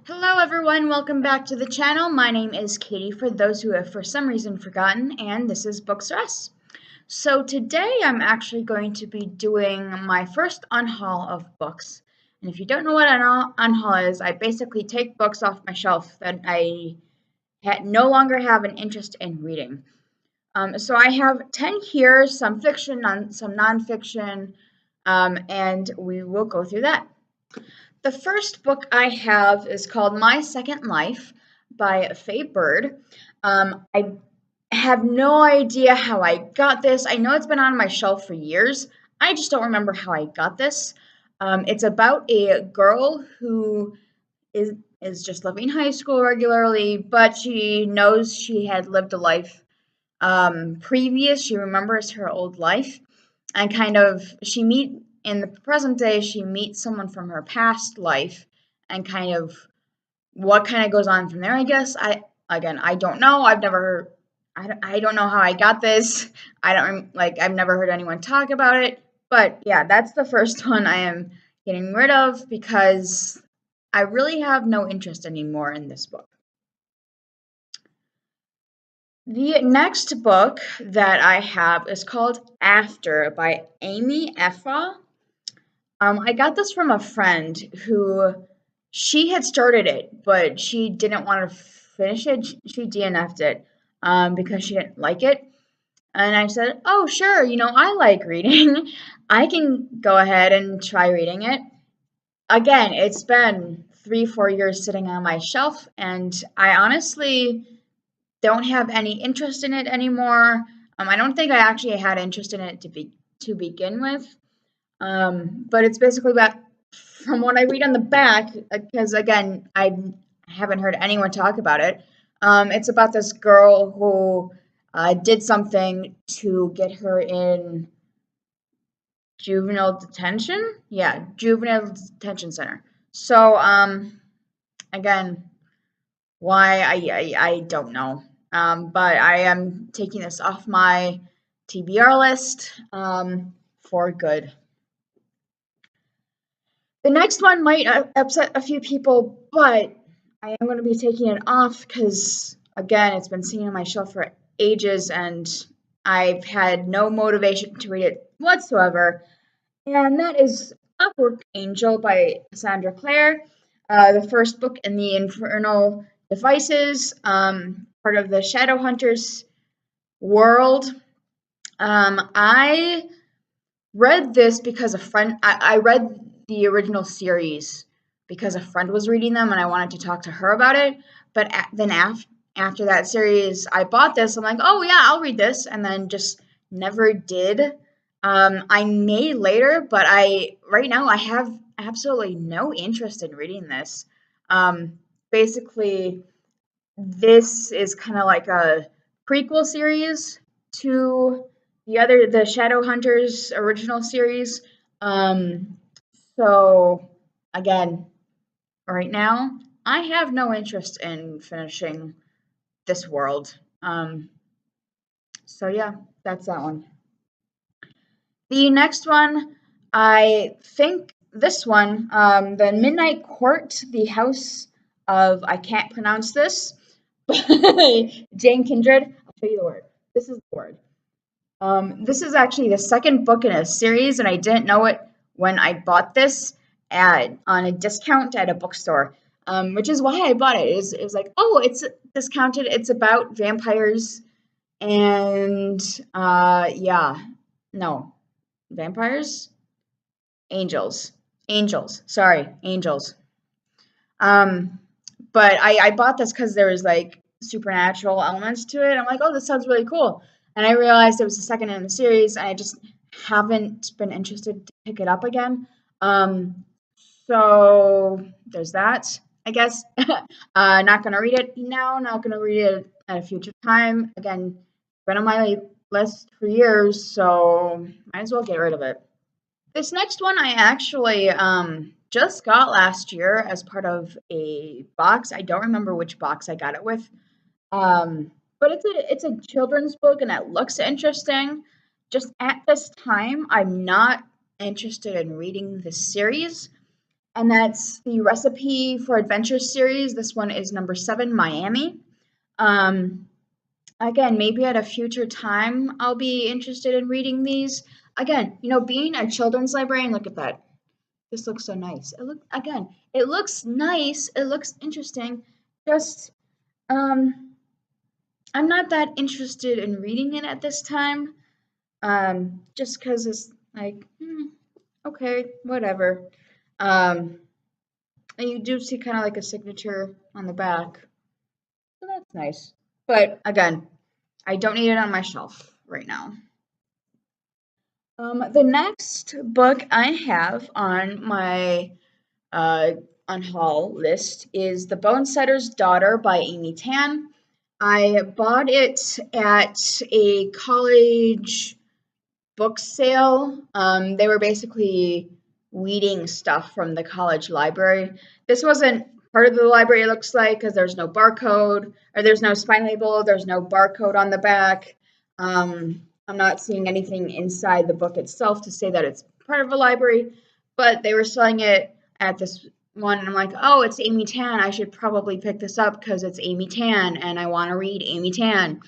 Hello everyone, welcome back to the channel. My name is Katie for those who have for some reason forgotten, and this is Books R Us. So today I'm actually going to be doing my first unhaul of books. And if you don't know what an unhaul is, I basically take books off my shelf that I no longer have an interest in reading. So I have 10 here, some fiction, some nonfiction, and we will go through that. The first book I have is called My Second Life by Faye Bird. I have no idea how I got this. I know it's been on my shelf for years. I just don't remember how I got this. It's about a girl who is just living high school regularly, but she knows she had lived a life previous. She remembers her old life, and in the present day she meets someone from her past life, and what kind of goes on from there. I guess I don't know. I don't know how I got this. I've never heard anyone talk about it. But yeah, that's the first one I am getting rid of because I really have no interest anymore in this book. The next book that I have is called After by Amy Effa. I got this from a friend who she had started it, but she didn't want to finish it. She DNF'd it because she didn't like it. And I said, "Oh, sure, I like reading. I can go ahead and try reading it." Again, it's been 3-4 years sitting on my shelf, and I honestly don't have any interest in it anymore. I don't think I actually had interest in it to begin with. But it's basically about, from what I read on the back, because again, I haven't heard anyone talk about it. It's about this girl who did something to get her in juvenile detention. Yeah, juvenile detention center. So, again, why I don't know. But I am taking this off my TBR list for good. The next one might upset a few people, but I am going to be taking it off because, again, it's been sitting on my shelf for ages and I've had no motivation to read it whatsoever. And that is Upward Angel by Sandra Clare, the first book in the Infernal Devices, part of the Shadowhunters world. I read this because a friend, I read the original series because a friend was reading them and I wanted to talk to her about it. But then after that series, I bought this. I'm like, oh yeah, I'll read this, and then just never did. I may later, but right now I have absolutely no interest in reading this. Basically, this is kind of like a prequel series to the Shadowhunters original series. So again, right now, I have no interest in finishing this world. So yeah, that's that one. The next one, I think this one, the Midnight Court, the House of, I can't pronounce this, Jane Kindred. I'll show you the word. This is the word. This is actually the second book in a series, and I didn't know it when I bought this on a discount at a bookstore, which is why I bought it. It was like, oh, it's discounted. It's about vampires, and yeah, no, vampires, angels. Sorry, angels. Um, but I bought this because there was like supernatural elements to it. I'm like, oh, this sounds really cool. And I realized it was the second in the series, and I just haven't been interested to pick it up again. So there's that, I guess. Not gonna read it now. Not gonna read it at a future time. Again, been on my list for years, so might as well get rid of it. This next one I actually just got last year as part of a box. I don't remember which box I got it with. But it's a children's book and it looks interesting. Just at this time, I'm not interested in reading this series. and that's the Recipe for Adventure series. This one is number 7, Miami. Um, Again, maybe at a future time I'll be interested in reading these. Again, being a children's librarian, look at that. This looks so nice. It looks nice. It looks interesting. Just, I'm not that interested in reading it at this time. Just because it's like, okay, whatever. Um, and you do see kind of like a signature on the back, so that's nice. But again, I don't need it on my shelf right now. The next book I have on my uh, Unhaul list is The Bone Setter's Daughter by Amy Tan. I bought it at a college book sale. They were basically weeding stuff from the college library. This wasn't part of the library, it looks like, because there's no barcode, or there's no spine label, there's no barcode on the back. I'm not seeing anything inside the book itself to say that it's part of a library, but they were selling it at this one, and I'm like, oh, it's Amy Tan. I should probably pick this up because it's Amy Tan, and I want to read Amy Tan.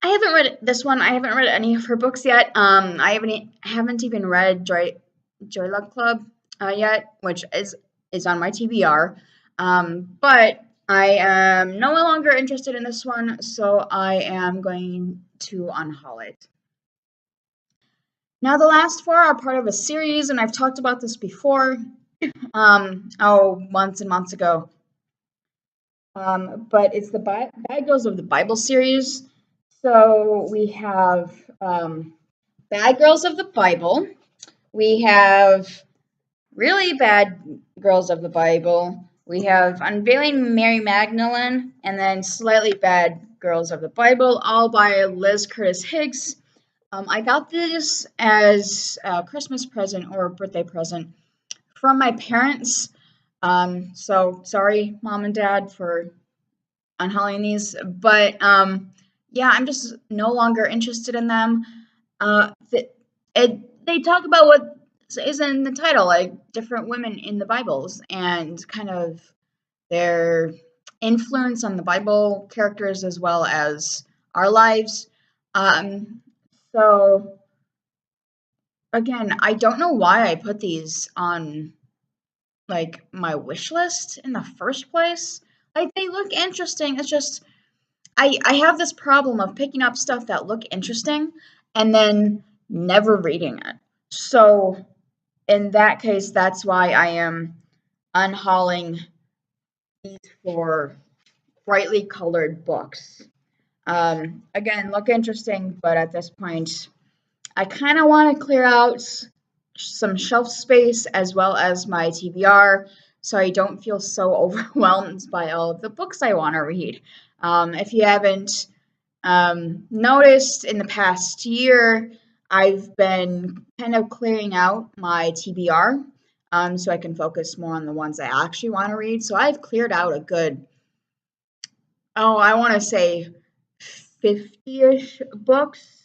I haven't read this one. I haven't read any of her books yet. I haven't even read Joy Luck Club yet, which is on my TBR. But I am no longer interested in this one, so I am going to unhaul it. Now, the last 4 are part of a series, and I've talked about this before. Months and months ago. But it's the Bad Girls of the Bible series. So we have Bad Girls of the Bible. We have Really Bad Girls of the Bible. We have Unveiling Mary Magdalene, and then Slightly Bad Girls of the Bible, all by Liz Curtis Higgs. I got this as a Christmas present or a birthday present from my parents. So sorry, Mom and Dad, for unhauling these, but yeah, I'm just no longer interested in them. They talk about what is in the title, like different women in the Bibles and kind of their influence on the Bible characters as well as our lives. So again, I don't know why I put these on like my wish list in the first place. Like they look interesting. It's just I have this problem of picking up stuff that look interesting and then never reading it. So in that case, that's why I am unhauling these 4 brightly colored books. Again, look interesting, but at this point, I kind of want to clear out some shelf space as well as my TBR so I don't feel so overwhelmed by all of the books I want to read. If you haven't noticed, in the past year, I've been kind of clearing out my TBR so I can focus more on the ones I actually want to read. So I've cleared out a good, I want to say 50-ish books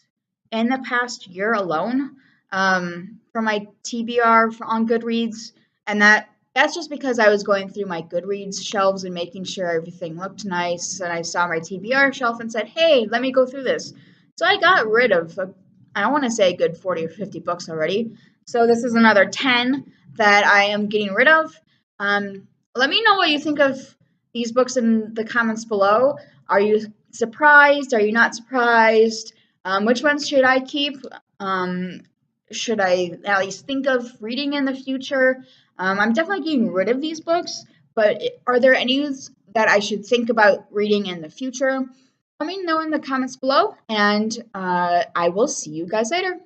in the past year alone for my TBR on Goodreads. And that's just because I was going through my Goodreads shelves and making sure everything looked nice. And I saw my TBR shelf and said, hey, let me go through this. So I got rid of, I want to say a good 40 or 50 books already. So this is another 10 that I am getting rid of. Let me know what you think of these books in the comments below. Are you surprised? Are you not surprised? Which ones should I keep? Should I at least think of reading in the future? I'm definitely getting rid of these books, but are there any that I should think about reading in the future? Let me know in the comments below, and I will see you guys later.